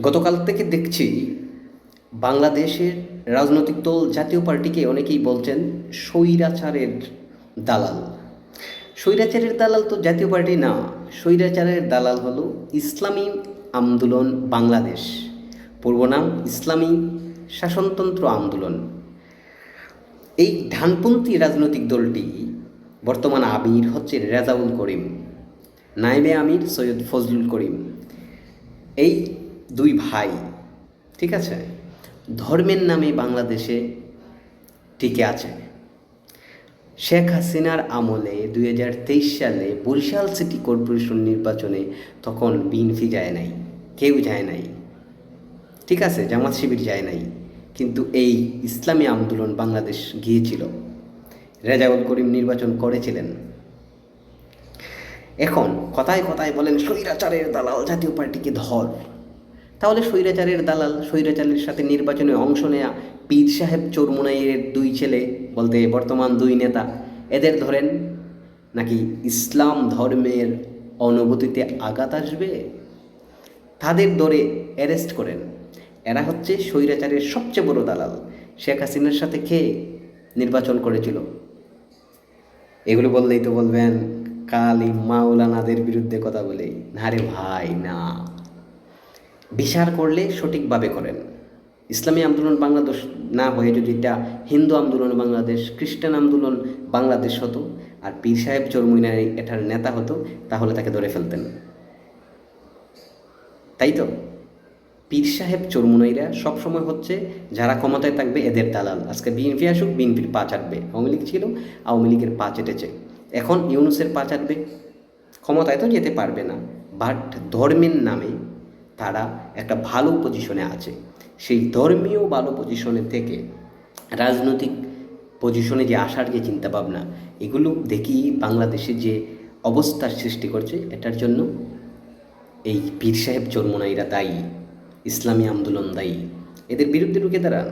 গতকাল থেকে দেখছি বাংলাদেশের রাজনৈতিক দল জাতীয় পার্টিকে অনেকেই বলছেন স্বৈরাচারের দালাল। স্বৈরাচারের দালাল তো জাতীয় পার্টি না, স্বৈরাচারের দালাল হলো ইসলামী আন্দোলন বাংলাদেশ, পূর্ব নাম ইসলামী শাসনতন্ত্র আন্দোলন। এই ডানপন্থী রাজনৈতিক দলটি বর্তমান আমির হচ্ছে রেজাউল করিম, নায়েবে আমির সৈয়দ ফজলুল করিম। এই দুই ভাই, ঠিক আছে, ধর্মের নামে বাংলাদেশে টিকে আছে। শেখ হাসিনার আমলে 2023 সালে বরিশাল সিটি কর্পোরেশন নির্বাচনে তখন বিএনপি যায় নাই, কেউ যায় নাই, ঠিক আছে, জামাত শিবির যায় নাই, কিন্তু এই ইসলামী আন্দোলন বাংলাদেশ গিয়েছিল, রেজাউল করিম নির্বাচন করেছিলেন। এখন কথায় কথায় বলেন স্বৈরাচারের দালাল জাতীয় পার্টিকে ধর। তাহলে স্বৈরাচারের দালাল, স্বৈরাচারের সাথে নির্বাচনে অংশ নেয়া পীর সাহেব চরমুনাইয়ের দুই ছেলে, বলতে বর্তমান দুই নেতা, এদের ধরেন নাকি ইসলাম ধর্মের অনুভূতিতে আঘাত আসবে? তাদের ধরে অ্যারেস্ট করেন। এরা হচ্ছে স্বৈরাচারের সবচেয়ে বড় দালাল। শেখ হাসিনার সাথে কে নির্বাচন করেছিল? এগুলো বললেই তো বলবেন কালি মাওলানাদের বিরুদ্ধে কথা বলে। না রে ভাই, না, বিচার করলে সঠিকভাবে করেন। ইসলামী আন্দোলন বাংলাদেশ না হয়ে যদি এটা হিন্দু আন্দোলন বাংলাদেশ, খ্রিস্টান আন্দোলন বাংলাদেশ হতো, আর পীর সাহেব চরমুনাই এটার নেতা হতো, তাহলে তাকে ধরে ফেলতেন, তাই তো? পীর সাহেব চরমুনাইরা সবসময় হচ্ছে যারা ক্ষমতায় থাকবে এদের দালাল। আজকে বিএনপি আসুক, বিএনপির পা চাটবে। আওয়ামী লীগ ছিল, আওয়ামী লীগের পা চেটেছে, এখন ইউনুসের পা চাটবে। ক্ষমতায় তো যেতে পারবে না, বাট ধর্মের নামে তারা একটা ভালো পজিশনে আছে। সেই ধর্মীয় ভালো পজিশনে থেকে রাজনৈতিক পজিশনে যে আসার যে চিন্তাভাবনা, এগুলো দেখি বাংলাদেশে যে অবস্থার সৃষ্টি করছে, এটার জন্য এই পীর সাহেব চরমুনাইরা দায়ী, ইসলামী আন্দোলন দায়ী। এদের বিরুদ্ধে রুখে দাঁড়ান।